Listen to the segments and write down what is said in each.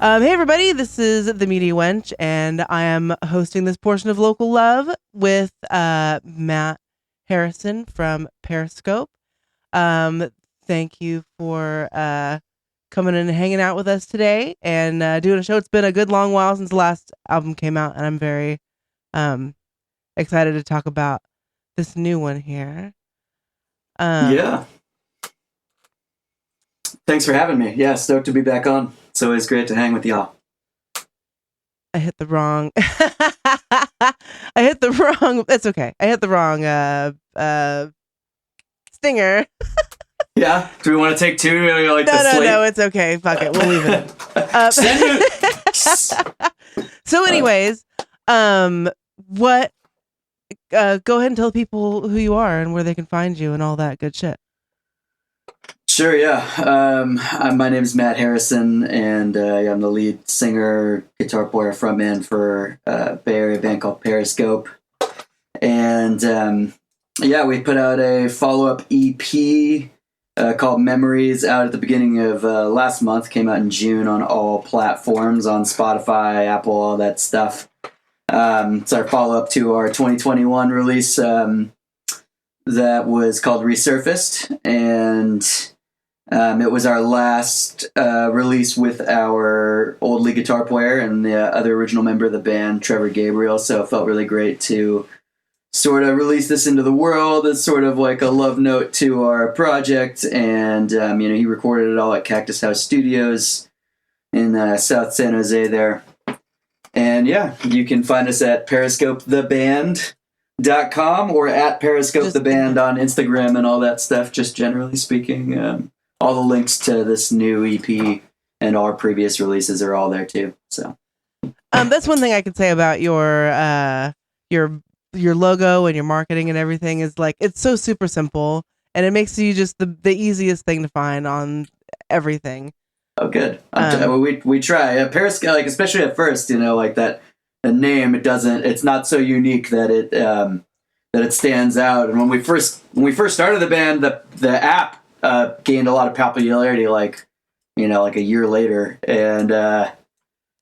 Hey everybody, this is the Media Wench, and I am hosting this portion of Local Love with Matt Harrison from Periscope. Thank you for coming in and hanging out with us today and doing a show. It's been a good long while since the last album came out, and I'm very excited to talk about this new one here. Yeah. Thanks for having me. Yeah, stoked to be back on. It's always great to hang with y'all. I hit the wrong. It's okay. I hit the wrong stinger. Yeah. Do we want to take two? Like No. It's okay. Fuck it. We'll leave it. So, anyways, what? Go ahead and tell people who you are and where they can find you and all that good shit. Sure. Yeah. My name is Matt Harrison, and I'm the lead singer, guitar player, frontman for a Bay Area band called Periscope. And we put out a follow-up EP called Memories out at the beginning of last month. Came out in June on all platforms, on Spotify, Apple, all that stuff. It's our follow-up to our 2021 release that was called Resurfaced, and it was our last release with our old lead guitar player and the other original member of the band, Trevor Gabriel, so it felt really great to sort of release this into the world as sort of like a love note to our project. And he recorded it all at Cactus House Studios in South San Jose there. And yeah, you can find us at periscopetheband.com or at Periscope the Band on Instagram and all that stuff, just generally speaking. All the links to this new EP and our previous releases are all there too. So that's one thing I could say about your logo and your marketing and everything is like it's so super simple and it makes you just the easiest thing to find on everything. Oh, good. We try. Periscope, like especially at first, like that the name, it's not so unique that it stands out. And when we first started the band, the app gained a lot of popularity, like a year later, and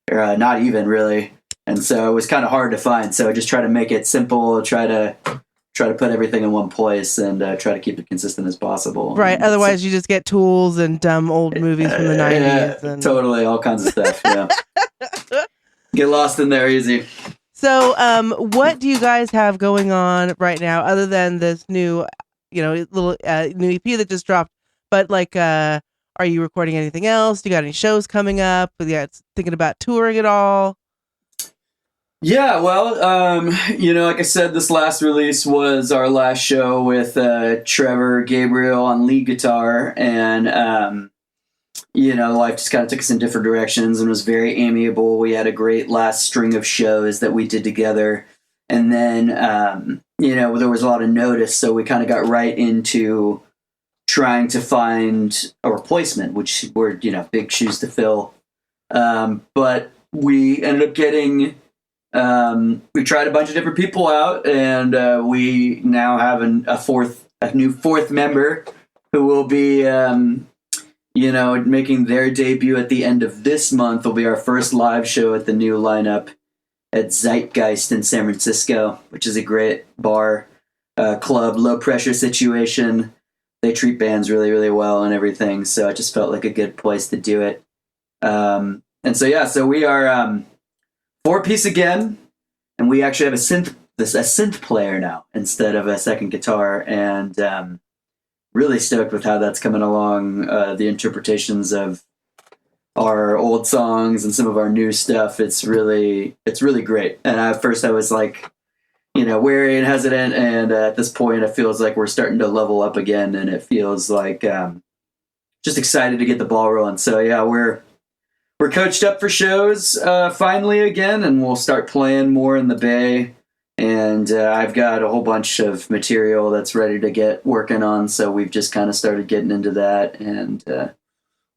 not even really. And so it was kind of hard to find. So I just try to make it simple, try to put everything in one place, and try to keep it consistent as possible. Right. Otherwise, you just get tools and dumb old movies from the 90s. And totally. All kinds of stuff. Yeah. Get lost in there easy. So, what do you guys have going on right now other than this new, little new EP that just dropped? But are you recording anything else? Do you got any shows coming up? Yeah, thinking about touring at all? Yeah, well, like I said, this last release was our last show with Trevor Gabriel on lead guitar, and life just kind of took us in different directions and was very amiable. We had a great last string of shows that we did together, and then there was a lot of notice, so we kind of got right into trying to find a replacement, which were big shoes to fill. But we ended up getting. We tried a bunch of different people out, and we now have a new fourth member who will be, making their debut at the end of this month. Will be our first live show at the new lineup at Zeitgeist in San Francisco, which is a great bar, club, low pressure situation. They treat bands really, really well and everything. So it just felt like a good place to do it. So we are, 4-piece again, and we actually have a synth player now instead of a second guitar, and really stoked with how that's coming along. The interpretations of our old songs and some of our new stuff, it's really great. And at first I was like, wary and hesitant, and at this point it feels like we're starting to level up again, and it feels like just excited to get the ball rolling. So yeah, we're coached up for shows finally again, and we'll start playing more in the Bay. And I've got a whole bunch of material that's ready to get working on, so we've just kind of started getting into that, and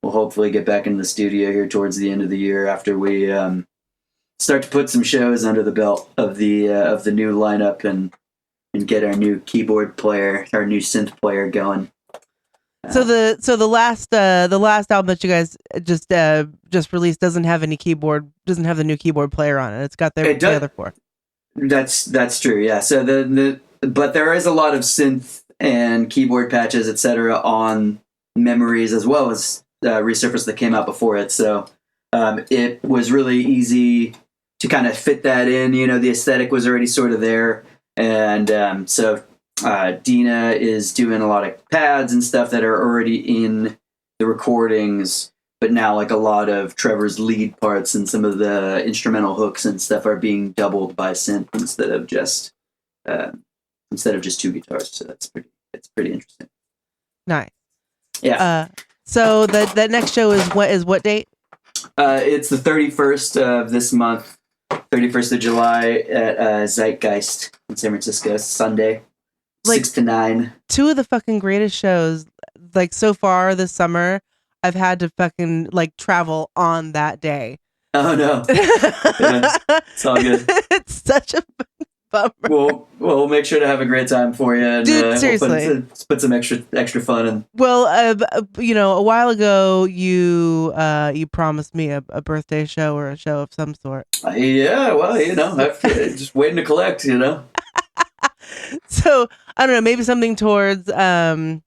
we'll hopefully get back into the studio here towards the end of the year after we start to put some shows under the belt of the new lineup and get our new keyboard player, our new synth player going. So the last album that you guys just released doesn't have the new keyboard player on it. It's got the other four. That's true. Yeah. So but there is a lot of synth and keyboard patches, etc., on Memories, as well as Resurface that came out before it. So it was really easy to kind of fit that in. The aesthetic was already sort of there, and so Dina is doing a lot of pads and stuff that are already in the recordings, but now like a lot of Trevor's lead parts and some of the instrumental hooks and stuff are being doubled by synth instead of just two guitars. So it's pretty interesting. Nice. Yeah. So that next show is what date? It's the 31st of this month, 31st of July at Zeitgeist in San Francisco. Sunday. 6 to 9. Two of the fucking greatest shows, like so far this summer. I've had to fucking like travel on that day. Oh no! Yeah, it's all good. It's such a bummer. We'll make sure to have a great time for you, and dude, seriously, we'll put some extra fun in. Well, a while ago you promised me a birthday show or a show of some sort. Yeah, well, I'm just waiting to collect. So I don't know, maybe something towards the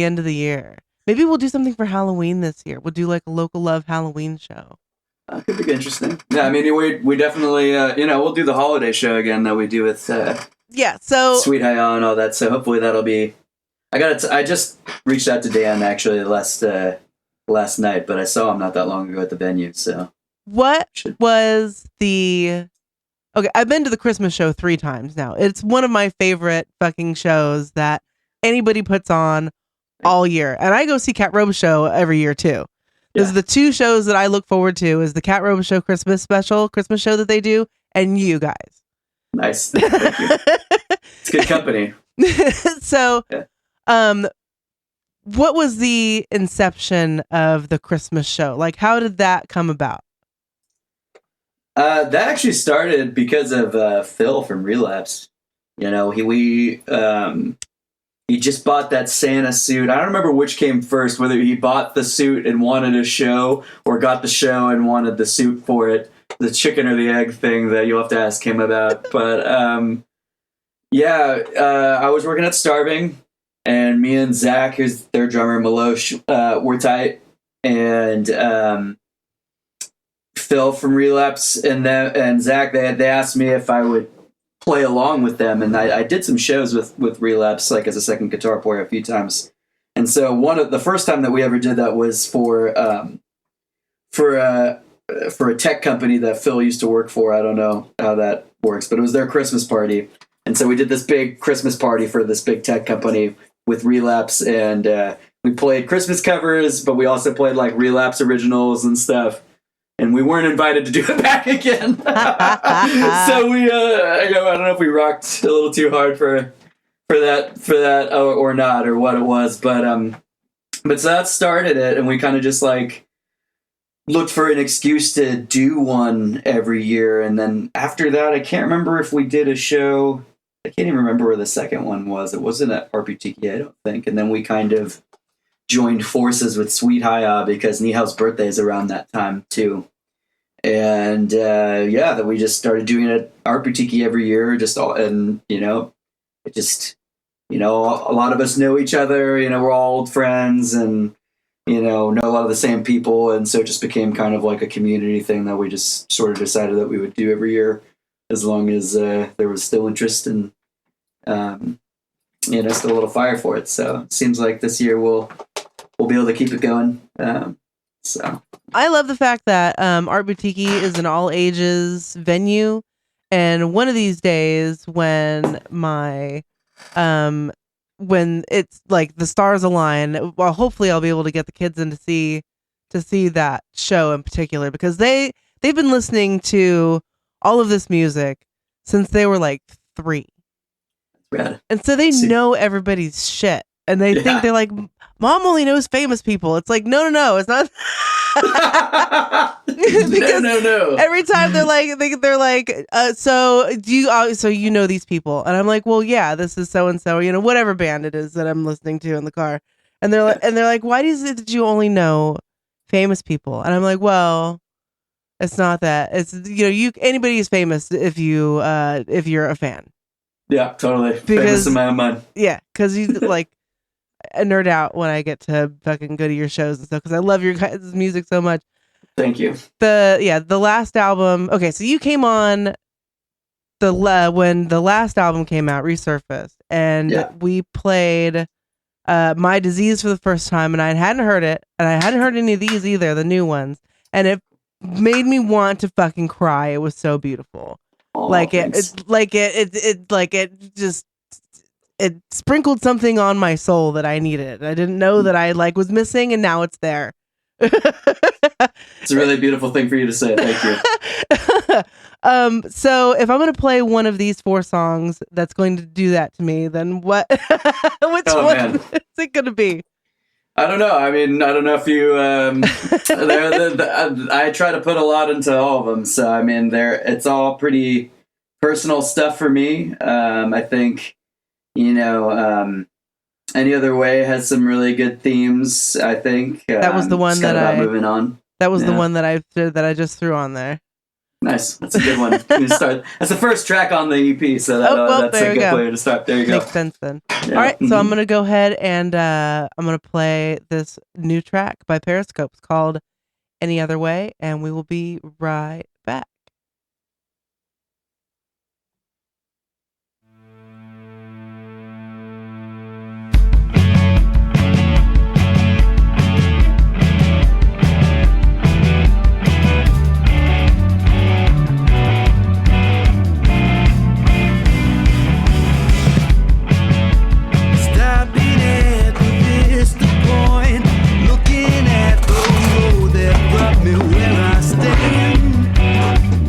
end of the year. Maybe we'll do something for Halloween this year. We'll do like a local love Halloween show. Could be interesting. Yeah, I mean, we definitely we'll do the holiday show again that we do with so Sweet High and all that. So hopefully that'll be. I just reached out to Dan actually last night, but I saw him not that long ago at the venue. So what was the? Okay, I've been to the Christmas show 3 times now. It's one of my favorite fucking shows that anybody puts on all year. And I go see Cat Robo Show every year too. Those are the 2 shows that I look forward to, is the Cat Robo Show Christmas show that they do, and you guys. Nice. Thank you. It's good company. So, what was the inception of the Christmas show? Like, how did that come about? That actually started because of Phil from Relapse. He just bought that Santa suit. I don't remember which came first, whether he bought the suit and wanted a show, or got the show and wanted the suit for it. The chicken or the egg thing that you'll have to ask him about. But I was working at Starving, and me and Zach, who's their drummer, Malosh, were tight. And Phil from Relapse and Zach, they asked me if I would play along with them, and I did some shows with Relapse, like as a second guitar player a few times. And so the first time that we ever did that was for a tech company that Phil used to work for. I don't know how that works, but it was their Christmas party. And so we did this big Christmas party for this big tech company with Relapse, and we played Christmas covers, but we also played like Relapse originals and stuff. And we weren't invited to do it back again. So we, I don't know if we rocked a little too hard for that or not, or what it was. But so that started it, and we kind of just like looked for an excuse to do one every year. And then after that, I can't remember if we did a show. I can't even remember where the second one was. It wasn't at RPTK, I don't think. And then we kind of joined forces with Sweet High because Nihal's birthday is around that time too. And that we just started doing it at RPTK every year, a lot of us know each other, we're all old friends, and know a lot of the same people, and so it just became kind of like a community thing that we just sort of decided that we would do every year, as long as there was still interest and still a little fire for it. So it seems like this year we'll be able to keep it going. So I love the fact that Art Boutique is an all ages venue, and one of these days when when it's like the stars align, well, hopefully I'll be able to get the kids in to see that show in particular, because they've been listening to all of this music since they were like 3. Rad. And so they know everybody's shit, and they think they're like, Mom only knows famous people. It's like, no, it's not. No. Every time they're like, so do you? So you know these people? And I'm like, well, yeah, this is so and so. Whatever band it is that I'm listening to in the car. And they're like, why did you only know famous people? And I'm like, well, it's not that. It's anybody is famous if you're a fan. Yeah, totally. Because, famous in my own mind. Yeah, because you like I nerd out when I get to fucking go to your shows and stuff because I love your guys' music so much. Thank you. The last album. Okay, so you came on when the last album came out, Resurfaced, and we played My Disease for the first time, and I hadn't heard it, and I hadn't heard any of these either, the new ones, and it made me want to fucking cry. It was so beautiful. Oh, It sprinkled something on my soul that I needed. I didn't know that I was missing, and now it's there. It's a really beautiful thing for you to say. Thank you. So if I'm going to play one of these 4 songs that's going to do that to me, then what? Which one is it going to be? I don't know. I mean, I don't know if you. I try to put a lot into all of them, so I mean, it's all pretty personal stuff for me. I think, Any Other Way has some really good themes. I think that was the one that moving on. That was the one that I just threw on there. Nice, that's a good one. Start. That's the first track on the EP, so that's a good way to start. There you go. Makes sense then. Yeah. All right, so I'm gonna go ahead and I'm gonna play this new track by Periscope. It's called Any Other Way, and we will be right back. Looking at the road that brought me where I stand.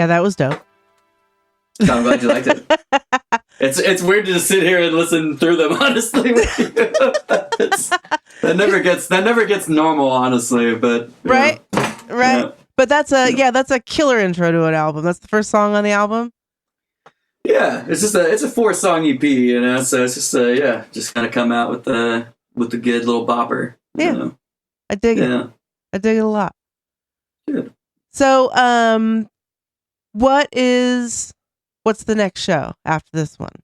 Yeah, that was dope. So I'm glad you liked it. It's weird to just sit here and listen through them, honestly. That never gets normal, honestly. But right. Yeah. But that's a killer intro to an album. That's the first song on the album. Yeah, it's a 4-song EP, so it's just kind of come out with the good little bopper. Yeah, I dig it. I dig it a lot. Good. So, what's the next show after this one?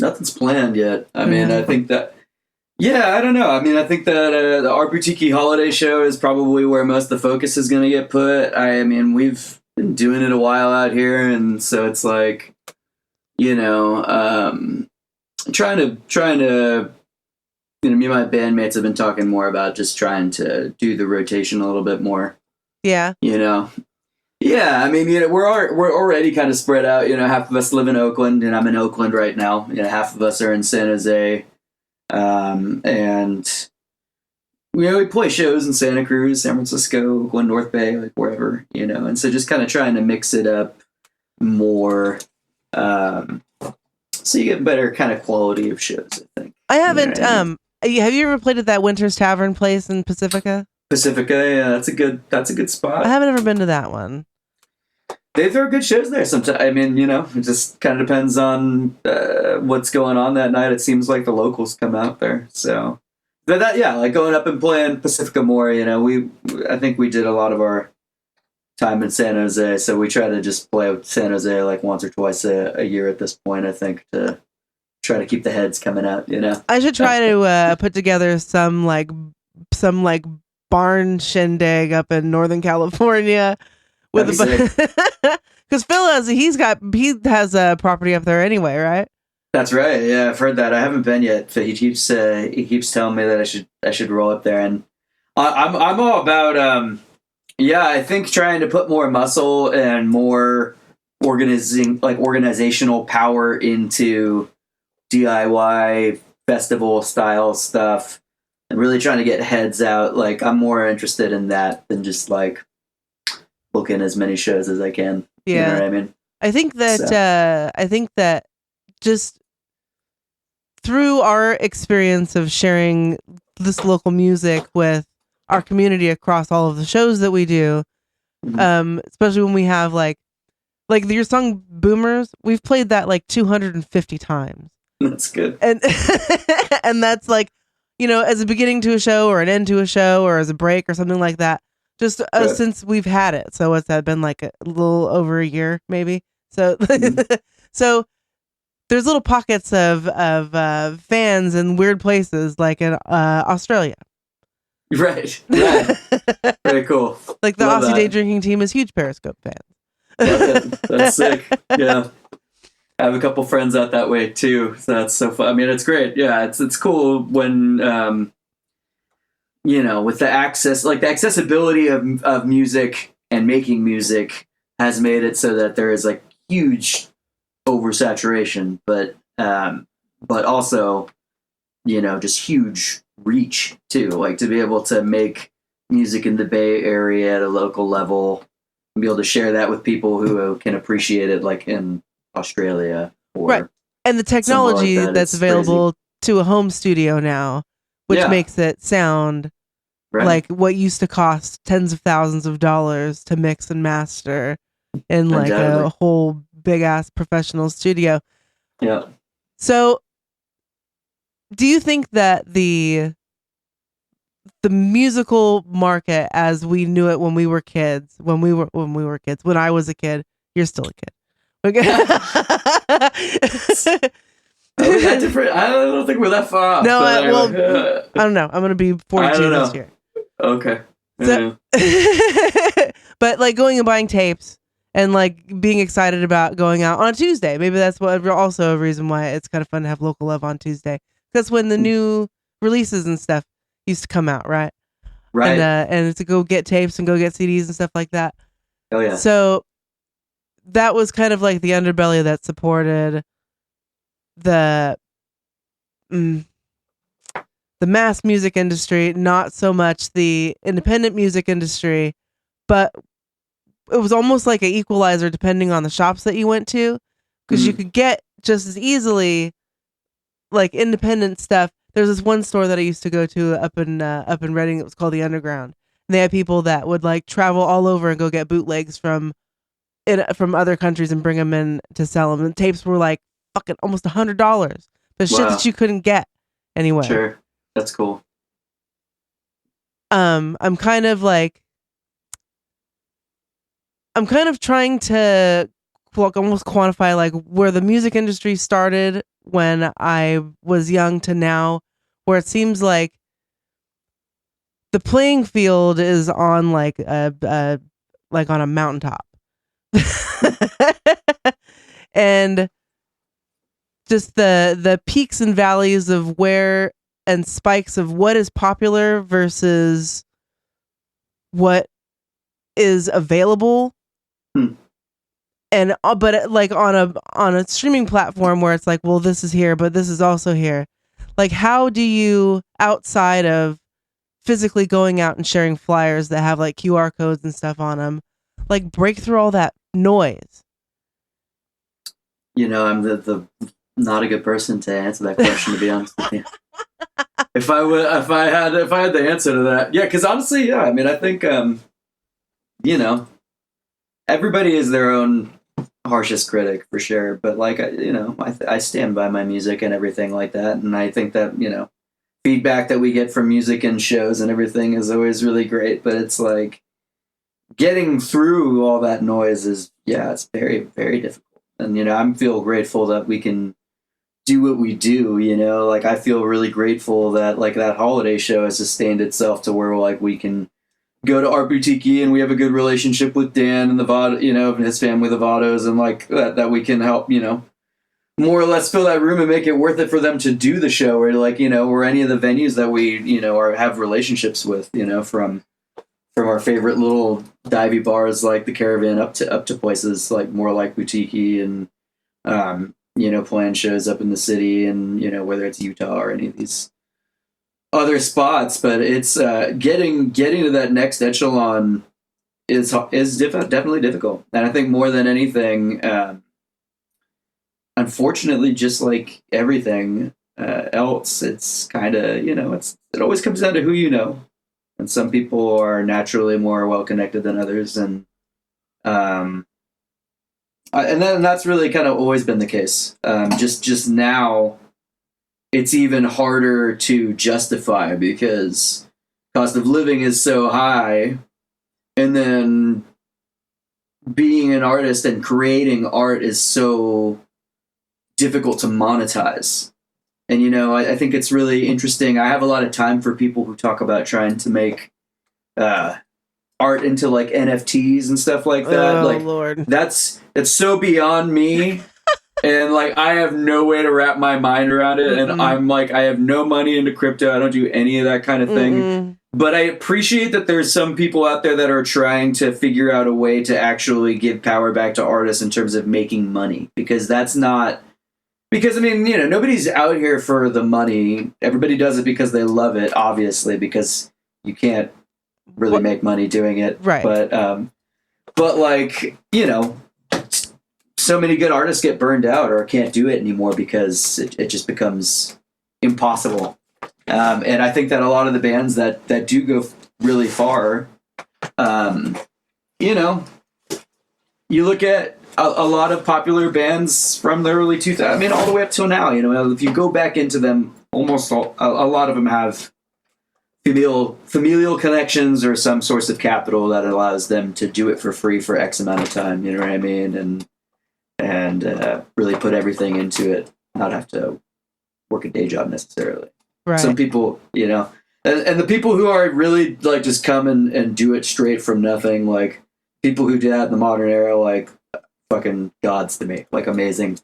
Nothing's planned yet. I mean, I think that. Yeah, I don't know. I mean, I think that the Arputiki holiday show is probably where most of the focus is going to get put. I mean, we've been doing it a while out here, and so it's like, trying to, me and my bandmates have been talking more about just trying to do the rotation a little bit more. Yeah. Yeah, I mean, we're already kind of spread out. Half of us live in Oakland, and I'm in Oakland right now. Half of us are in San Jose, and we play shows in Santa Cruz, San Francisco, Oakland, North Bay, like wherever, and so just kind of trying to mix it up more, so you get better kind of quality of shows. I think I haven't. Have you ever played at that Winter's Tavern place in Pacifica? Pacifica, yeah, that's a good spot. I haven't ever been to that one. They throw good shows there sometimes. I mean, it just kind of depends on what's going on that night. It seems like the locals come out there. So, but like going up and playing Pacifica more, I think we did a lot of our time in San Jose. So we try to just play with San Jose like once or twice a year at this point, I think, to try to keep the heads coming out, I should try to put together some barn shindig up in Northern California with because Phil has a property up there anyway, right? That's right. Yeah, I've heard that. I haven't been yet. But he keeps telling me that I should roll up there, and I'm all about I think trying to put more muscle and more organizational power into DIY festival style stuff, and really trying to get heads out. Like, I'm more interested in that than just like booking as many shows as I can. Yeah. You know what I mean? I think that just through our experience of sharing this local music with our community across all of the shows that we do, especially when we have like your song Boomers, we've played that like 250 times. That's good. And and that's like, as a beginning to a show or an end to a show or as a break or something like that. Just since we've had it. So what's that been, like a little over a year, maybe? So so there's little pockets of fans in weird places, like in Australia. Right. Very cool. Like the Aussie Day Drinking team is huge Periscope fans. That's sick. Yeah. I have a couple friends out that way too. So that's so fun. I mean, it's great. Yeah, it's cool when with the access, like the accessibility of music and making music has made it so that there is like huge oversaturation, but also, just huge reach too. Like to be able to make music in the Bay Area at a local level and be able to share that with people who can appreciate it, like in Australia or right. And the technology like that's available to a home studio now, which makes it sound like what used to cost tens of thousands of dollars to mix and master in like a whole big ass professional studio. Yeah. So do you think that the musical market as we knew it when we were kids, when I was a kid, you're still a kid. Okay. Are we that different? I don't think we're that far off. No, I don't know. I'm going to be 42 this year. Okay. So, but like going and buying tapes and like being excited about going out on Tuesday. Maybe that's also a reason why it's kind of fun to have Local Love on Tuesday. That's when the new releases and stuff used to come out, right? Right. And to go get tapes and go get CDs and stuff like that. Oh yeah. So that was kind of like the underbelly that supported the mass music industry, not so much the independent music industry. But it was almost like an equalizer depending on the shops that you went to, because you could get just as easily like independent stuff. There's this one store that I used to go to up in Reading. It was called the Underground. And they had people that would like travel all over and go get bootlegs from other countries and bring them in to sell them. And tapes were like fucking almost $100, but shit that you couldn't get anywhere. Sure, that's cool. I'm kind of trying to almost quantify like where the music industry started when I was young to now, where it seems like the playing field is on like on a mountaintop. And just the peaks and valleys of where and spikes of what is popular versus what is available. And but like on a streaming platform where it's like, well, this is here, but this is also here. Like, how do you, outside of physically going out and sharing flyers that have like QR codes and stuff on them, like break through all that noise? You know, I'm the not a good person to answer that question, to be honest with you. If I had the answer to that, yeah, because honestly, yeah, I mean, I think you know, everybody is their own harshest critic for sure, but like, you know, I stand by my music and everything like that, and I think that, you know, feedback that we get from music and shows and everything is always really great, but it's like getting through all that noise is, yeah, it's very, very difficult. And, you know, I feel grateful that we can do what we do, you know, like I feel really grateful that like that holiday show has sustained itself to where like we can go to Art Boutique and we have a good relationship with Dan and the Vado, you know, and his family, the Vados, and like that we can help, you know, more or less fill that room and make it worth it for them to do the show, or like, you know, or any of the venues that we, you know, have relationships with, you know, from our favorite little divey bars like the Caravan up to places like more like Boutique and you know, playing shows up in the city and, you know, whether it's Utah or any of these other spots. But it's getting to that next echelon is definitely difficult. And I think more than anything, unfortunately, just like everything else, it's kind of, you know, it always comes down to who you know. And some people are naturally more well connected than others, and then that's really kind of always been the case. Just now, it's even harder to justify because cost of living is so high, and then being an artist and creating art is so difficult to monetize. And, you know, I think it's really interesting. I have a lot of time for people who talk about trying to make art into like NFTs and stuff like that. Oh, like, Lord. That's so beyond me. And like, I have no way to wrap my mind around it. Mm-mm. And I'm like, I have no money into crypto. I don't do any of that kind of thing. Mm-mm. But I appreciate that there's some people out there that are trying to figure out a way to actually give power back to artists in terms of making money, because that's not. Because, I mean, you know, nobody's out here for the money. Everybody does it because they love it, obviously, because you can't really make money doing it. Right. But like, you know, so many good artists get burned out or can't do it anymore because it just becomes impossible. And I think that a lot of the bands that do go really far, you know, you look at a lot of popular bands from the early 2000s, I mean, all the way up till now, you know, if you go back into them, almost a lot of them have familial connections or some source of capital that allows them to do it for free for X amount of time, you know what I mean? And really put everything into it, not have to work a day job necessarily. Right. Some people, you know, and the people who are really like just come and do it straight from nothing, like people who do that in the modern era, like, fucking gods to me, like amazing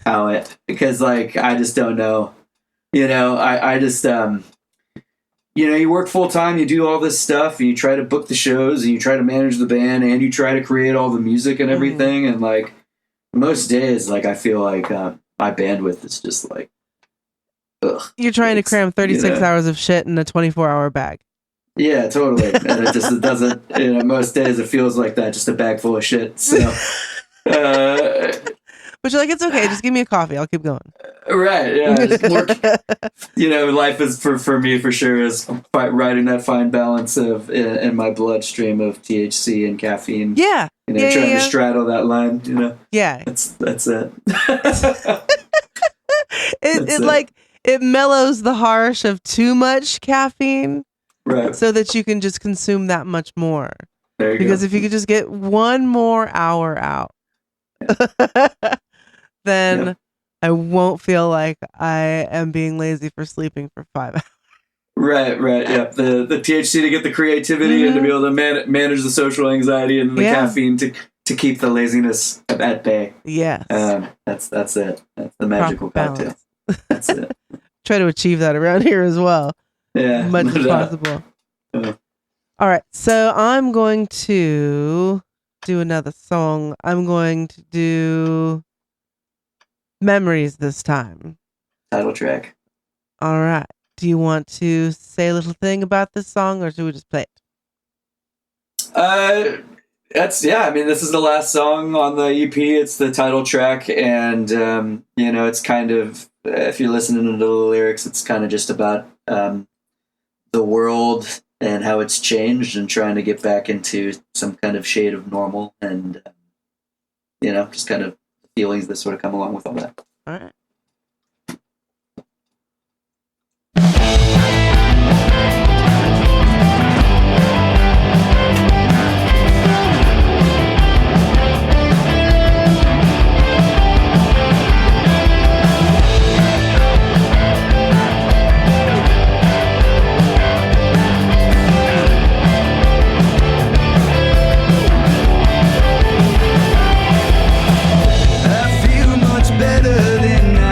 how it, because like I just don't know, you know, I just you know, you work full time, you do all this stuff, and you try to book the shows, and you try to manage the band, and you try to create all the music and everything, and like most days, like I feel like my bandwidth is just like, ugh. You're trying to cram 36 hours of shit in a 24-hour bag. Yeah, totally. And it doesn't, most days it feels like that, just a bag full of shit. So, but you're like, it's okay. Just give me a coffee. I'll keep going. Right. Yeah. Life is for me for sure is riding that fine balance of in my bloodstream of THC and caffeine. Yeah. Trying to straddle that line. Yeah. That's it. It mellows the harsh of too much caffeine. Right. So that you can just consume that much more. There you because go. if you could just get one more hour out, then I won't feel like I am being lazy for sleeping for 5 hours. Right. Yeah. The THC to get the creativity and to be able to manage the social anxiety, and the caffeine to keep the laziness at bay. Yes. That's it. That's the magical cocktail. That's it. Try to achieve that around here as well. Yeah. Much as possible. All right. So I'm going to do another song. I'm going to do Memories this time. Title track. All right. Do you want to say a little thing about this song, or should we just play it? This is the last song on the EP. It's the title track, and it's kind of, if you're listening to the lyrics, it's kind of just about the world and how it's changed, and trying to get back into some kind of shade of normal, and just kind of feelings that sort of come along with all that. All right. Better than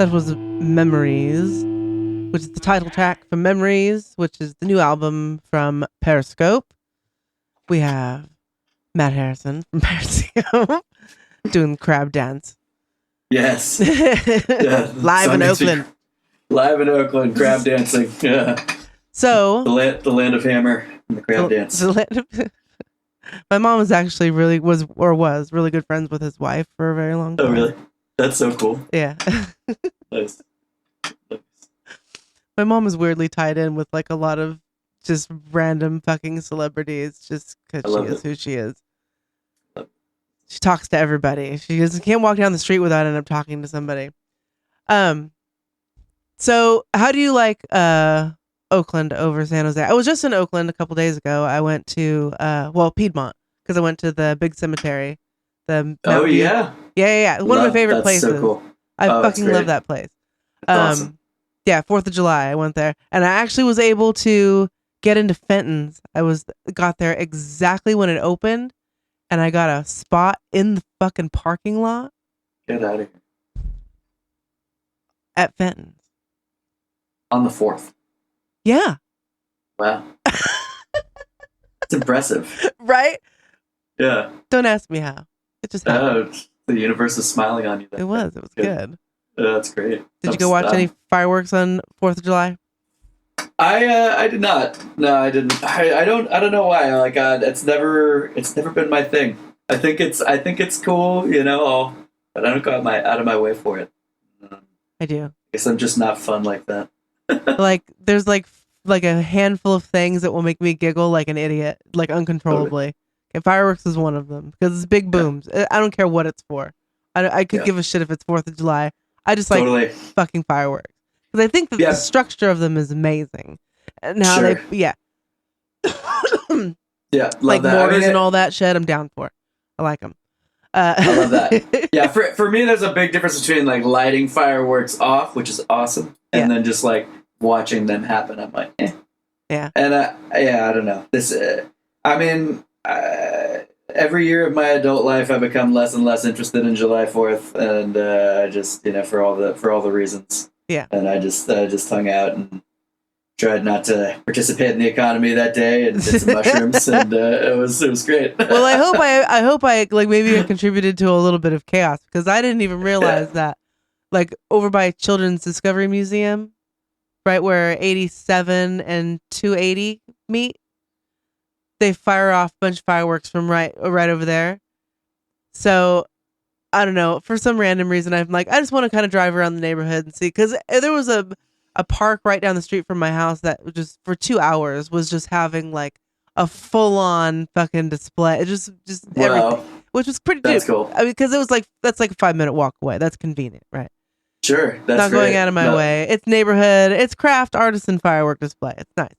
That was Memories, which is the title track from Memories, which is the new album from Periscope. We have Matt Harrison from Periscope doing crab dance. Yes. Yeah, Live in Oakland. Live in Oakland, crab dancing. Yeah. So the land of hammer and the crab dance. My mom was actually was really good friends with his wife for a very long time. Oh, really? That's so cool. Yeah. Nice. My mom is weirdly tied in with like a lot of just random fucking celebrities just because she is who she is. She talks to everybody. She can't walk down the street without ending up talking to somebody. So how do you like Oakland over San Jose? I was just in Oakland a couple days ago. I went to Piedmont because I went to the big cemetery. Oh yeah. Yeah. One of my favorite places. So cool. I fucking love that place. Awesome. Yeah, 4th of July. I went there, and I actually was able to get into Fenton's. Got there exactly when it opened, and I got a spot in the fucking parking lot. Get out of here. At Fenton's. On the 4th. Yeah. Wow. It's impressive. Right? Yeah. Don't ask me how. It just happened. The universe is smiling on you. It was good. That's great. Did you go watch any fireworks on 4th of July? I did not. No, I didn't. I don't know why. Like it's never been my thing. I think it's cool, but I don't go out of my way for it. I do. I guess I'm just not fun like that. Like there's like a handful of things that will make me giggle like an idiot, like uncontrollably. Okay. And fireworks is one of them because it's big booms. Yeah. I don't care what it's for. I could give a shit if it's 4th of July. I just like fucking fireworks because I think that the structure of them is amazing, and how they yeah, like mortars and all that shit. I'm down for. I like them. I love that. Yeah, for me, there's a big difference between like lighting fireworks off, which is awesome, and then just like watching them happen. I'm like, yeah, and I don't know this. Every year of my adult life, I become less and less interested in July 4th, and I just for all the reasons. Yeah. And I just hung out and tried not to participate in the economy that day, and did some mushrooms, and it was great. Well, I hope I like maybe I contributed to a little bit of chaos because I didn't even realize that, like over by Children's Discovery Museum, right where 87 and 280 meet. They fire off a bunch of fireworks from right over there. So, I don't know. For some random reason, I'm like, I just want to kind of drive around the neighborhood and see. Because there was a park right down the street from my house that just for 2 hours was just having like a full-on fucking display. It just everything, which was pretty. That's cool. I mean, because it was like that's like a 5-minute walk away. That's convenient, right? Sure, that's not going out of my way. It's neighborhood. It's craft artisan firework display. It's nice.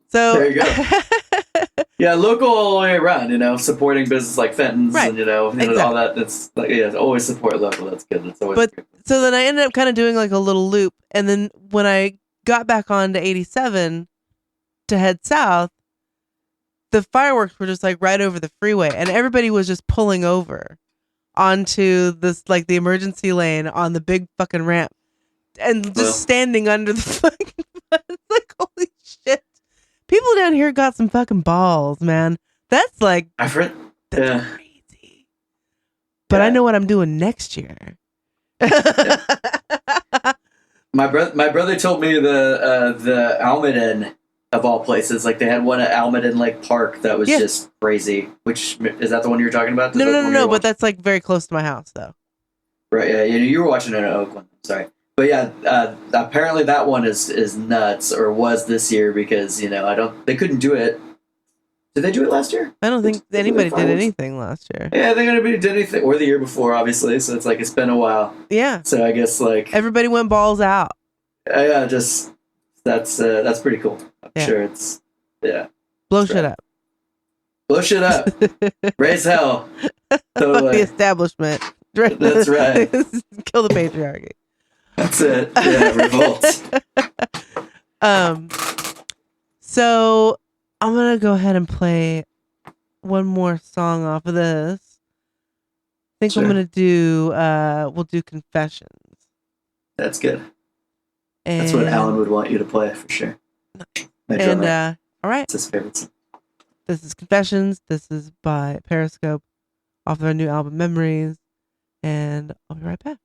So there you go. Yeah, local all the way around, supporting business like Fenton's and, exactly. All that. That's like, always support local. That's good. That's always good. So then I ended up kind of doing like a little loop. And then when I got back onto 87 to head south, the fireworks were just like right over the freeway. And everybody was just pulling over onto this, like the emergency lane on the big fucking ramp and just standing under the fucking, it's like, holy shit. People down here got some fucking balls, man. That's like I've heard. That's crazy. But I know what I'm doing next year. My brother told me the Almaden of all places, like they had one at Almaden Lake Park that was just crazy. Which is that the one you're talking about? No. But that's like very close to my house, though. Right. Yeah. You were watching it in Oakland. Sorry. But yeah, apparently that one is nuts, or was this year, because they couldn't do it. Did they do it last year? I don't think anybody did anything last year. Yeah, I think anybody did anything, or the year before, obviously. So it's like it's been a while. Yeah. So I guess like everybody went balls out. Yeah, just that's pretty cool. I'm sure it's blow shit up. Blow shit up. Raise hell. Totally. Fuck the establishment. That's right. Kill the patriarchy. That's it. Yeah, revolt. So I'm gonna go ahead and play one more song off of this. I think I'm gonna do we'll do Confessions. That's good. And, That's what Alan would want you to play for sure. My drummer. All right. It's his favorite song. This is Confessions. This is by Periscope off their new album Memories. And I'll be right back.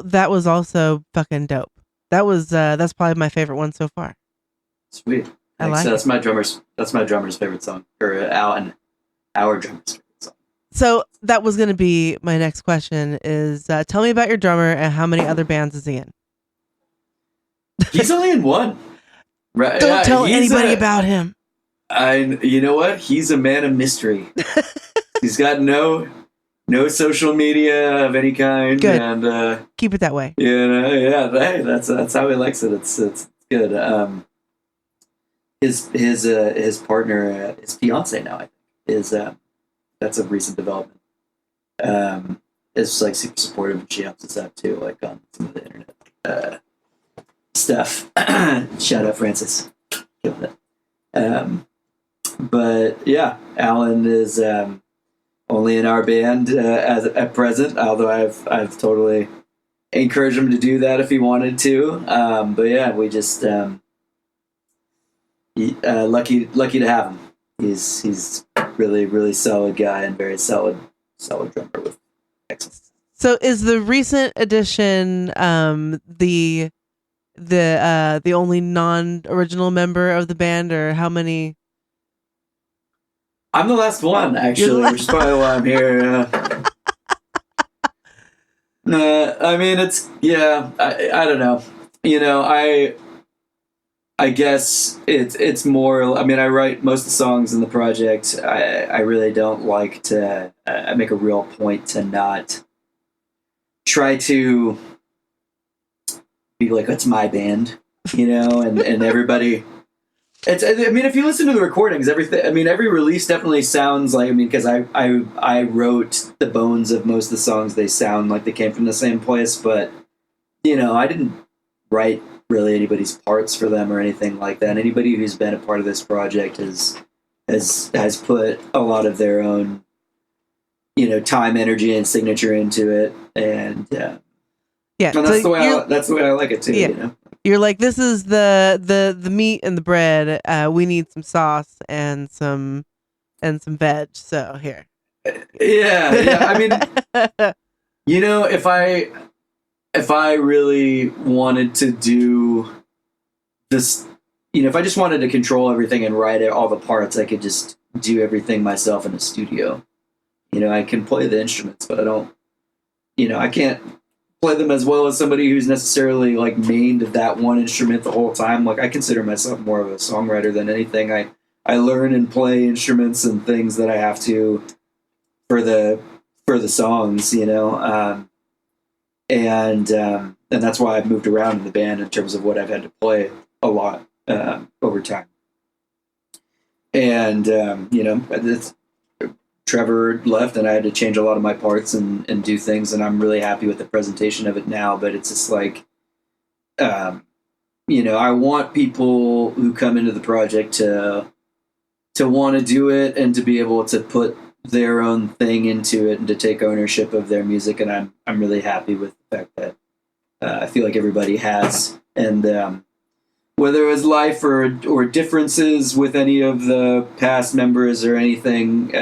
That was also fucking dope. That's probably my favorite one so far. Sweet. I like so it. That's my drummer's favorite song, or our drummer's favorite song. So that was going to be my next question: is tell me about your drummer and how many other bands is he in? He's only in one. Right? Don't tell anybody about him. You know what? He's a man of mystery. He's got no social media of any kind. Good. And keep it that way. Hey, that's how he likes it. It's good. His partner, his fiance now, I think, is that's a recent development. Is like super supportive, and she helps us out too, like on some of the internet stuff. Shout out Francis. Killing it. But yeah, Alan is only in our band as at present. Although I've totally encouraged him to do that if he wanted to. But yeah, we just lucky to have him. He's really solid guy and very solid drummer with excellent. So is the recent addition the only non-original member of the band, or how many? I'm the last one, actually, which is probably why I'm here. I mean, it's I don't know. You know, I guess it's more. I mean, I write most of the songs in the project. I really don't like to. I make a real point to not try to be like, it's my band, you know, and everybody. I mean, if you listen to the recordings, everything. I mean, every release definitely sounds like. I mean, because I wrote the bones of most of the songs. They sound like they came from the same place, but you know, I didn't write really anybody's parts for them or anything like that. Anybody who's been a part of this project has put a lot of their own, you know, time, energy, and signature into it, and and that's the way I like it too. Yeah. You know. You're like, this is the meat and the bread. We need some sauce and some veg. So here. Yeah. I mean, you know, if I really wanted to do this, you know, if I just wanted to control everything and write all the parts, I could just do everything myself in a studio. You know, I can play the instruments, but I don't. You know, I can't play them as well as somebody who's necessarily like mained that one instrument the whole time. Like, I consider myself more of a songwriter than anything. I learn and play instruments and things that I have to for the songs, you know, and that's why I've moved around in the band in terms of what I've had to play a lot over time. And you know, Trevor left, and I had to change a lot of my parts and do things, and I'm really happy with the presentation of it now. But it's just like, you know, I want people who come into the project to want to do it and to be able to put their own thing into it and to take ownership of their music. And I'm really happy with the fact that I feel like everybody has. And whether it was life or differences with any of the past members or anything.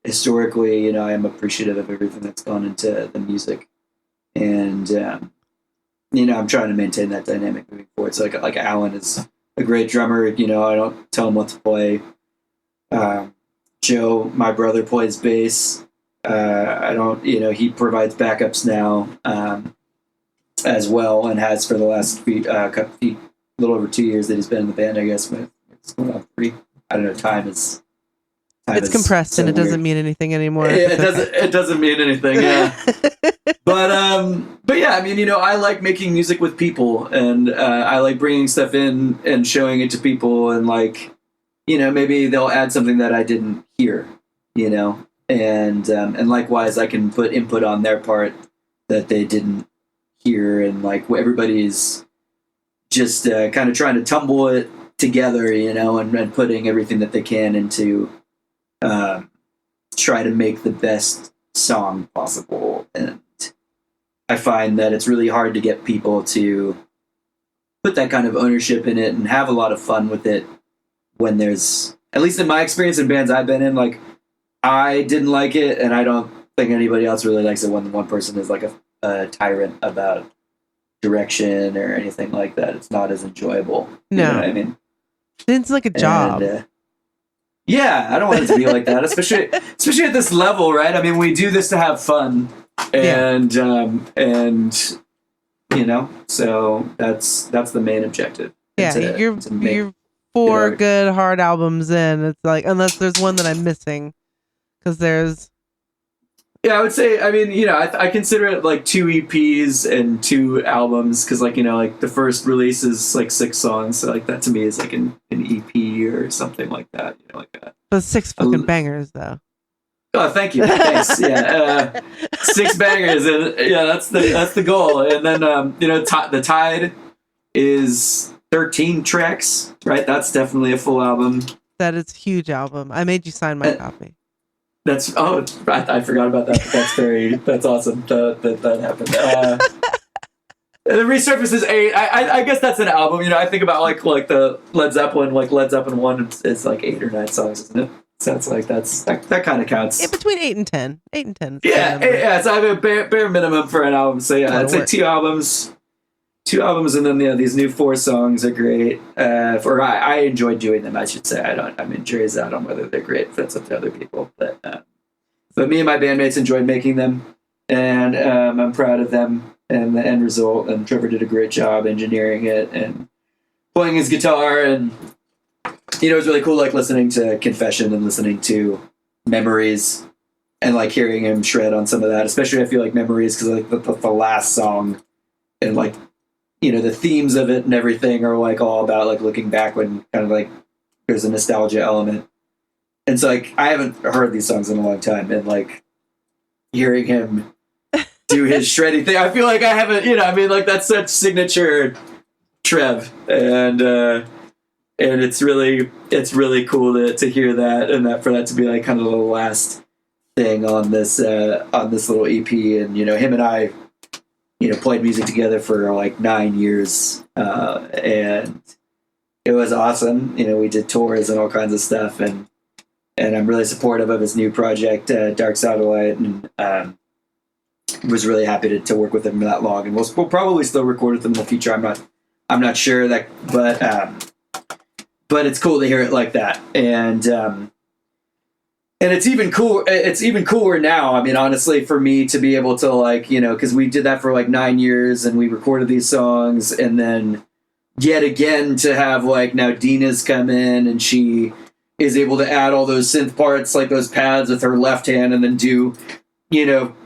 Historically, you know, I am appreciative of everything that's gone into the music, and you know, I'm trying to maintain that dynamic moving forward. So, like Alan is a great drummer. You know, I don't tell him what to play. Joe, my brother, plays bass. I don't, you know, he provides backups now as well, and has for the last little over 2 years that he's been in the band. I guess it's going on 3. I don't know. Time is. It's compressed so and it doesn't mean anything anymore. It doesn't mean anything. Yeah. But yeah, I mean, you know, I like making music with people, and I like bringing stuff in and showing it to people, and like, you know, maybe they'll add something that I didn't hear, you know, and likewise, I can put input on their part that they didn't hear, and like everybody's just kind of trying to tumble it together, you know, and putting everything that they can into. Try to make the best song possible, and I find that it's really hard to get people to put that kind of ownership in it and have a lot of fun with it when there's, at least in my experience in bands I've been in, like, I didn't like it, and I don't think anybody else really likes it when one person is like a tyrant about direction or anything like that. It's not as enjoyable. No. You know what I mean? It's like a job. And, yeah, I don't want it to be like that, especially at this level, right? I mean, we do this to have fun, and you know, so that's the main objective. Yeah, you're 4 good hard albums in. It's like, unless there's one that I'm missing, because there's. Yeah, I would say, I mean, you know, I consider it like 2 EPs and 2 albums, because, like, you know, like the first release is like 6 songs, so like that to me is like an EP or something like that, you know, like that. But 6 fucking bangers, though. Oh, thank you. Thanks. Yeah, 6 bangers, and yeah, that's the goal. And then you know, the Tide is 13 tracks, right? That's definitely a full album. That is a huge album. I made you sign my copy. That's I forgot about that. But that's awesome that happened. The Resurface is 8. I guess that's an album. You know, I think about like the Led Zeppelin 1 is like 8 or 9 songs, isn't it? So it's like that kind of counts. Yeah, between 8 and 10. 8 and 10. Yeah. So I have a bare minimum for an album. So yeah, it's like 2 albums. 2 albums, and then these new 4 songs are great. I enjoy doing them. I should say I'm in jury's out on whether they're great. That's up to other people. But me and my bandmates enjoyed making them, and I'm proud of them and the end result. And Trevor did a great job engineering it and playing his guitar. And it was really cool, like listening to Confession and listening to Memories, and like hearing him shred on some of that. Especially I feel like Memories, because like the last song and like, the themes of it and everything are like all about like looking back when kind of like there's a nostalgia element. And so like I haven't heard these songs in a long time, and like hearing him do his shredding thing, I feel like I haven't, like that's such signature Trev, and it's really cool to hear that, and that for that to be like kind of the last thing on this little EP. And him and I played music together for like 9 years, and it was awesome. We did tours and all kinds of stuff, and I'm really supportive of his new project, Dark Satellite, and was really happy to work with him that long. And we'll probably still record with him in the future. I'm not sure that, but it's cool to hear it like that, and it's even cool. It's even cooler now. I mean, honestly, for me to be able to like, because we did that for like 9 years, and we recorded these songs, and then yet again to have like now Dina's come in, and she is able to add all those synth parts, like those pads with her left hand, and then do,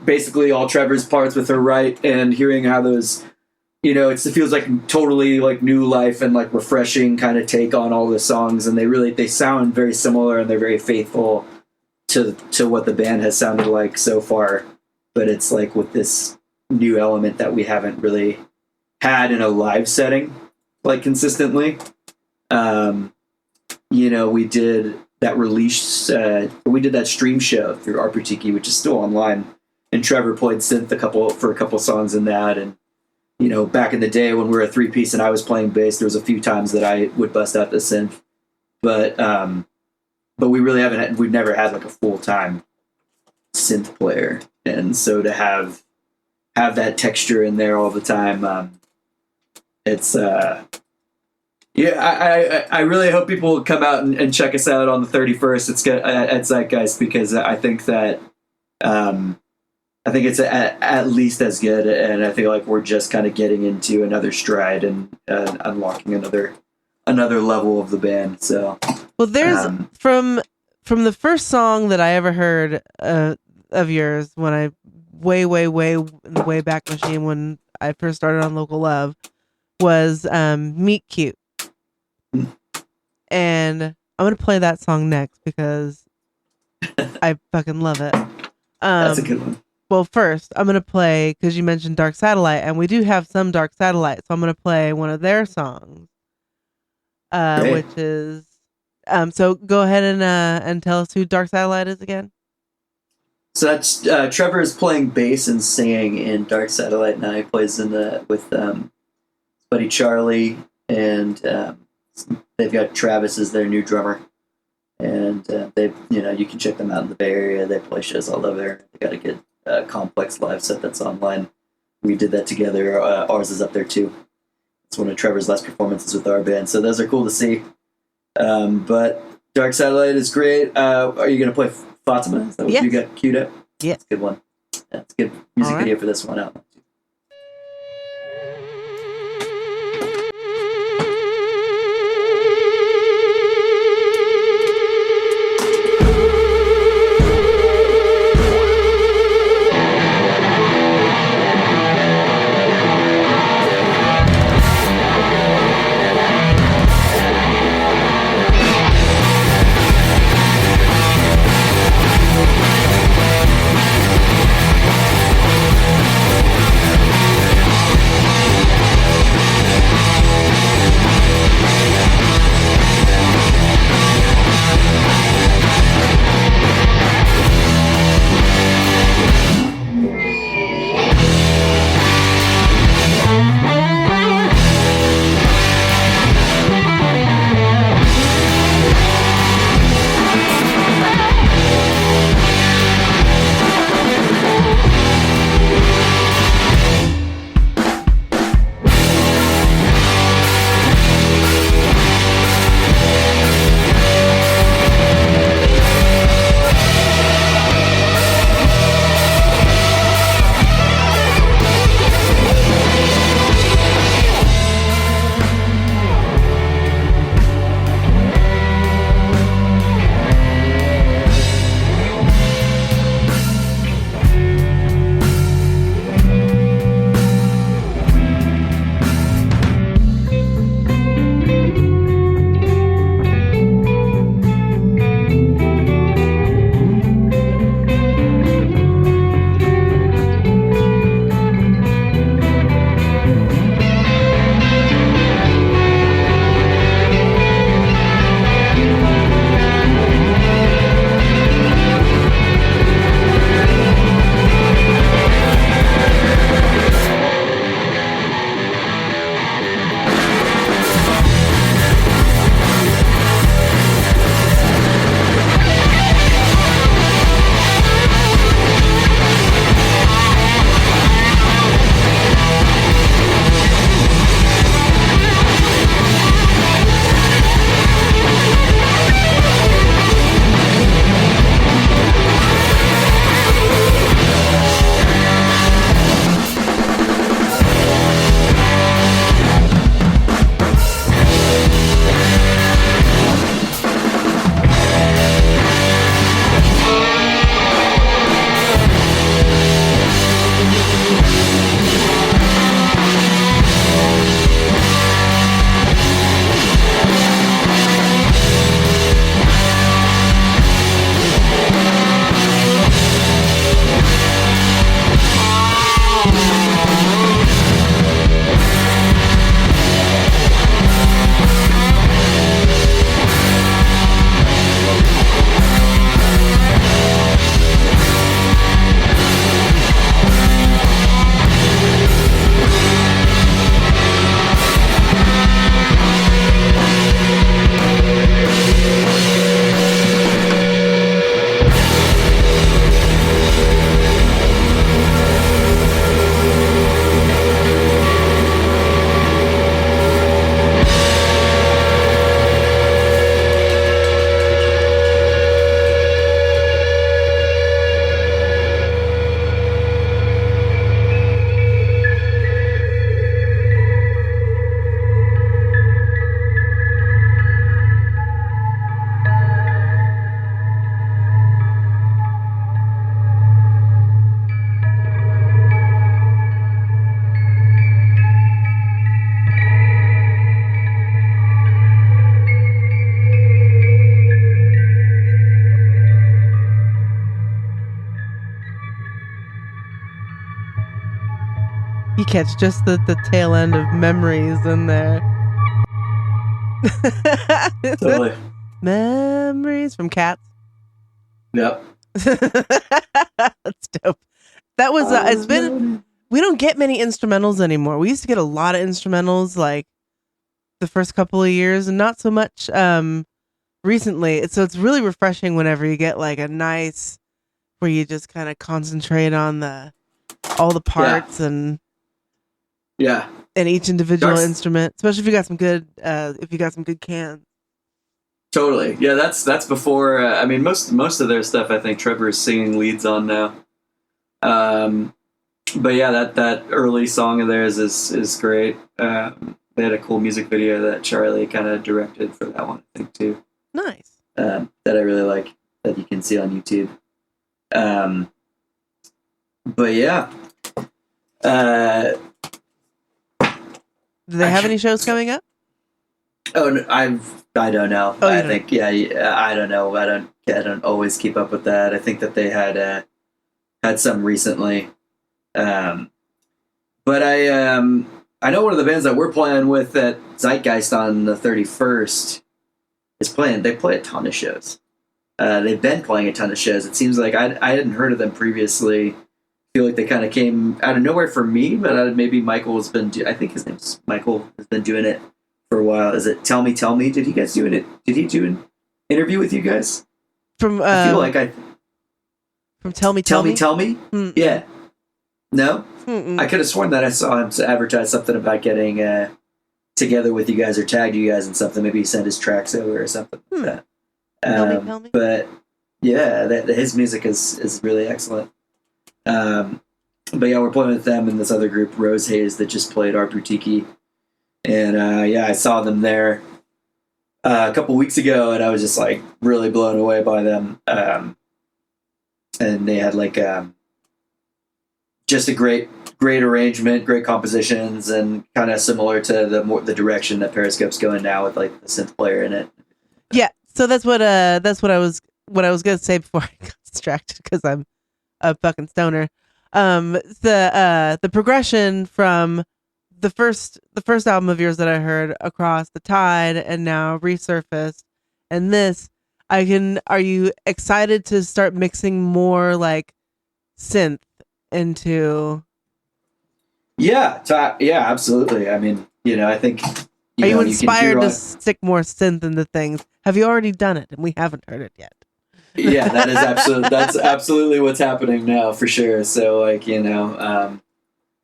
basically all Trevor's parts with her right, and hearing how those, it feels like totally like new life and like refreshing kind of take on all the songs, and they sound very similar, and they're very faithful to what the band has sounded like so far, but it's like with this new element that we haven't really had in a live setting, like consistently. We did that release, we did that stream show through RPTiki, which is still online, and Trevor played synth for a couple songs in that. And back in the day when we were a 3-piece and I was playing bass, there was a few times that I would bust out the synth, but we've never had like a full-time synth player. And so to have that texture in there all the time, it's, I really hope people will come out and check us out on the 31st. It's at Zeitgeist, because I think that, I think it's at least as good. And I feel like we're just kind of getting into another stride and unlocking another level of the band. So, well, there's from the first song that I ever heard of yours, when I way in the Wayback Machine, when I first started on Local Love, was Meet Cute. And I'm gonna play that song next because I fucking love it. That's a good one. Well, first I'm gonna play, because you mentioned Dark Satellite, and we do have some Dark Satellite, so I'm gonna play one of their songs, which is so go ahead and tell us who Dark Satellite is again. So that's Trevor is playing bass and singing in Dark Satellite now. He plays with buddy Charlie, and they've got Travis as their new drummer, and they you can check them out in the Bay Area. They play shows all over. They got a good complex live set that's online. We did that together. Ours is up there too. It's one of Trevor's last performances with our band, so those are cool to see. But Dark Satellite is great. Are you going to play Fatima? Is that what you got queued up? Yeah. That's a good one. That's a good music video for this one out. You catch just the tail end of memories in there. Totally. Memories from Cats. Yep. That's dope. That was it's been. We don't get many instrumentals anymore. We used to get a lot of instrumentals like the first couple of years, and not so much recently. So it's really refreshing whenever you get like a nice where you just kind of concentrate on all the parts and each individual instrument, especially if you got some good cans. Totally. Yeah, that's before. I mean, most of their stuff, I think Trevor is singing leads on now. But yeah, that early song of theirs is great. They had a cool music video that Charlie kind of directed for that one, I think, too. Nice. That I really like, that you can see on YouTube. But yeah. Do they have any shows coming up? Oh, no, I don't know. Oh, I think I don't know. I don't always keep up with that. I think that they had some recently. But I know one of the bands that we're playing with at Zeitgeist on the 31st is playing. They play a ton of shows. They've been playing a ton of shows. It seems like I hadn't heard of them previously. I feel like they kind of came out of nowhere for me, but maybe Michael's been. I think his name's Michael, has been doing it for a while. Is it Tell Me? Did you guys do it? Did he do an interview with you guys? From I feel like from Tell Me. Mm. Yeah. No? Mm-mm. I could have sworn that I saw him advertise something about getting together with you guys or tagged you guys in something. Maybe he sent his tracks over or something like that. Tell me. But yeah, his music is really excellent. But yeah, we're playing with them and this other group, Rose Haze, that just played our Boutique. And I saw them there a couple weeks ago, and I was just like really blown away by them. And they had like just a great arrangement, great compositions, and kind of similar to the direction that Periscope's going now with like the synth player in it. Yeah, so that's what I was gonna say before I got distracted because I'm a fucking stoner. The progression from the first album of yours that I heard, Across the Tide, and now Resurfaced, and this, are you excited to start mixing more like synth into? Yeah, absolutely. I mean, I think. Are you inspired to stick more synth into things? Have you already done it and we haven't heard it yet? Yeah, that's absolutely what's happening now for sure. So like,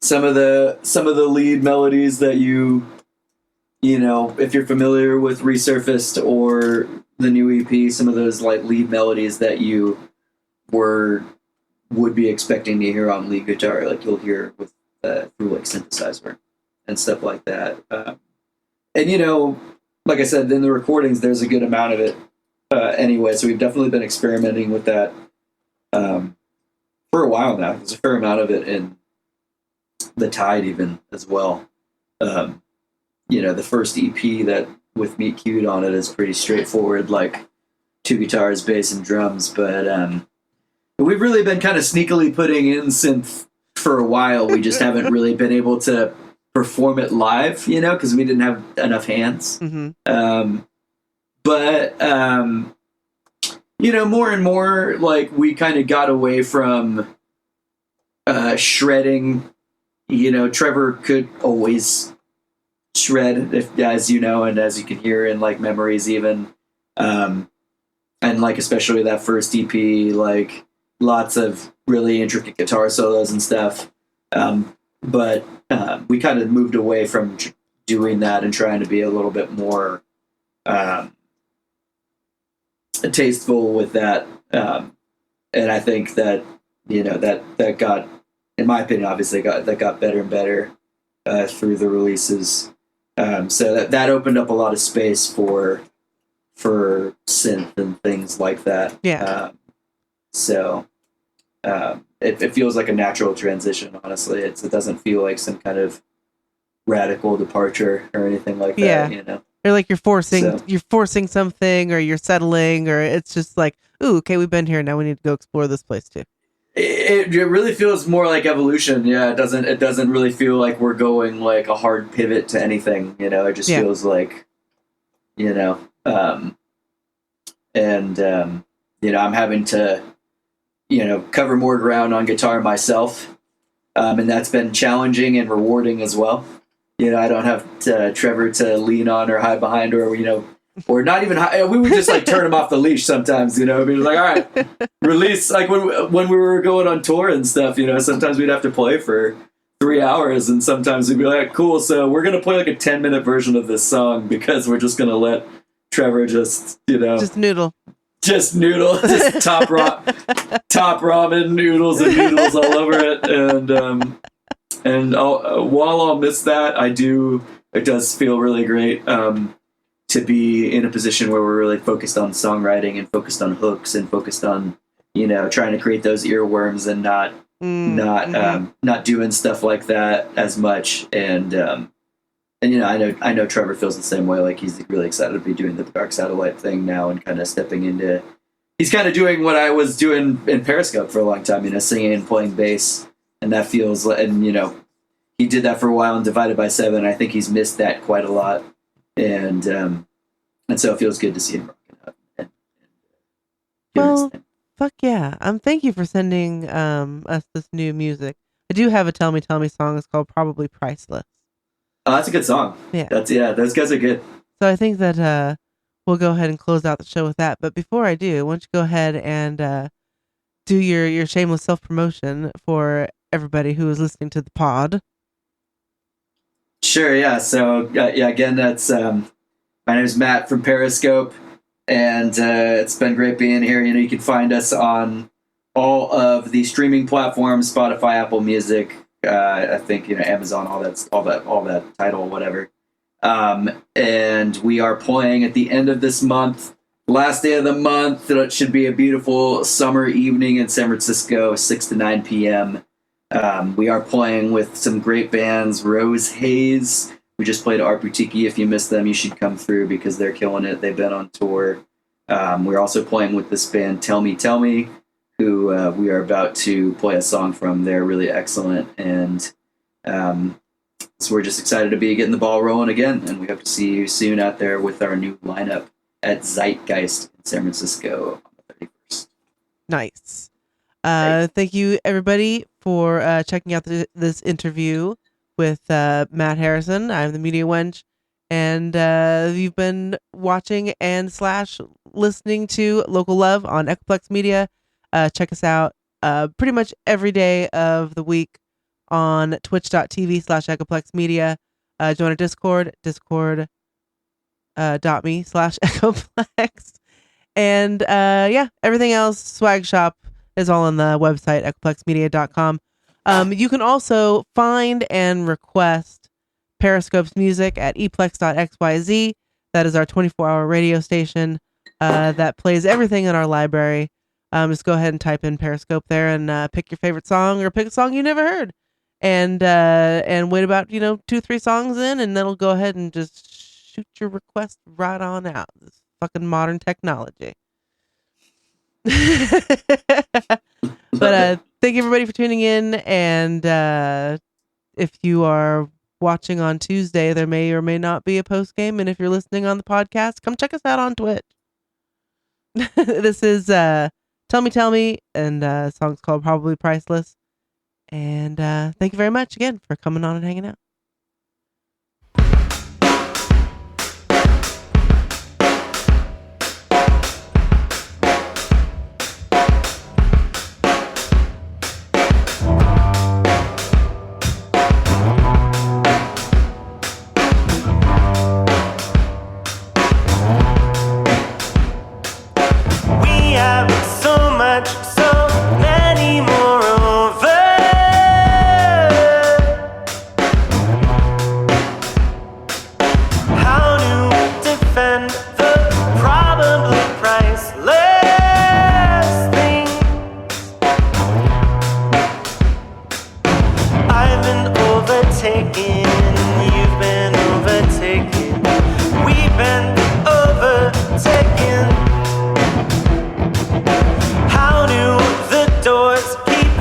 some of the lead melodies that if you're familiar with Resurfaced or the new EP, some of those like lead melodies that you would be expecting to hear on lead guitar, like you'll hear with through like synthesizer and stuff like that. And like I said, in the recordings, there's a good amount of it anyway. So we've definitely been experimenting with that for a while now. There's a fair amount of it in the Tide even as well. The first EP that with Meet Cute on it is pretty straightforward, like 2 guitars, bass, and drums. But we've really been kind of sneakily putting in synth for a while. We just haven't really been able to perform it live, because we didn't have enough hands. Mm-hmm. But more and more, like, we kind of got away from shredding. Trevor could always shred, as you know, and as you can hear in like Memories even, and like especially that first EP, like lots of really intricate guitar solos and stuff. But we kind of moved away from doing that and trying to be a little bit more tasteful with that. And I think that that got, in my opinion, obviously got better and better through the releases. So that opened up a lot of space for synth and things like that. Yeah. It feels like a natural transition. Honestly, it doesn't feel like some kind of radical departure or anything like that. Yeah. Or like you're forcing something, or you're settling, or it's just like, ooh, okay, we've been here, now we need to go explore this place too. It really feels more like evolution. Yeah, it doesn't really feel like we're going like a hard pivot to anything. It just feels like, you know, and I'm having to, cover more ground on guitar myself, and that's been challenging and rewarding as well. I don't have Trevor to lean on or hide behind, or not even we would just like turn him off the leash sometimes. Be like, all right, release. Like when we were going on tour and stuff, sometimes we'd have to play for 3 hours, and sometimes we'd be like, cool, so we're gonna play like a 10-minute version of this song because we're just gonna let Trevor just noodle, just top ramen noodles and noodles all over it, and while I'll miss that, it does feel really great to be in a position where we're really focused on songwriting and focused on hooks and focused on trying to create those earworms and not doing stuff like that as much, and I know Trevor feels the same way. Like he's really excited to be doing the Dark Satellite thing now and kind of stepping into. He's kind of doing what I was doing in Periscope for a long time, singing and playing bass, and that feels like, and he did that for a while in Divided by Seven. I think he's missed that quite a lot, and so it feels good to see him rocking up. And doing his thing. Fuck yeah! Thank you for sending us this new music. I do have a Tell Me song. It's called Probably Priceless. Oh, that's a good song. Yeah, those guys are good. So I think that we'll go ahead and close out the show with that. But before I do, why don't you go ahead and do your shameless self promotion for everybody who is listening to the pod. Sure. Yeah. So again, that's my name is Matt from Periscope. And it's been great being here. You can find us on all of the streaming platforms: Spotify, Apple Music, I think Amazon, all that title, whatever. And we are playing at the end of this month, last day of the month. It should be a beautiful summer evening in San Francisco, 6 to 9 p.m. We are playing with some great bands: Rose Haze. We just played Art Boutique. If you missed them, you should come through because they're killing it. They've been on tour. We're also playing with this band, Tell Me, who we are about to play a song from. They're really excellent. And so we're just excited to be getting the ball rolling again. And we hope to see you soon out there with our new lineup at Zeitgeist in San Francisco on the 31st. Nice. Thank you, everybody, for checking out this interview with Matt Harrison. I'm the Media Wench, and you've been watching and / listening to Local Love on Echoplex Media. Check us out pretty much every day of the week on twitch.tv/Echoplex Media. Join our Discord, discord.me/Echoplex. And everything else, Swag Shop, is all on the website, echoplexmedia.com. You can also find and request Periscope's music at eplex.xyz. That is our 24-hour radio station that plays everything in our library. Just go ahead and type in Periscope there and pick your favorite song, or pick a song you never heard, and wait about 2-3 songs in, and then it'll go ahead and just shoot your request right on out. This fucking modern technology. But thank you, everybody, for tuning in. And if you are watching on Tuesday, there may or may not be a post game. And if you're listening on the podcast, come check us out on Twitch. This is Tell Me, and the song's called Probably Priceless. And thank you very much again for coming on and hanging out. How do the doors keep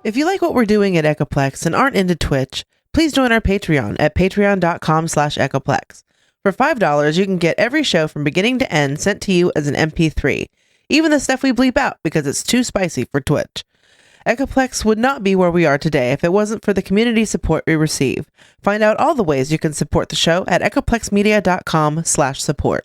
If you like what we're doing at Echoplex and aren't into Twitch, please join our Patreon at patreon.com/Echoplex. For $5, you can get every show from beginning to end sent to you as an MP3, even the stuff we bleep out because it's too spicy for Twitch. Echoplex would not be where we are today if it wasn't for the community support we receive. Find out all the ways you can support the show at echoplexmedia.com/support.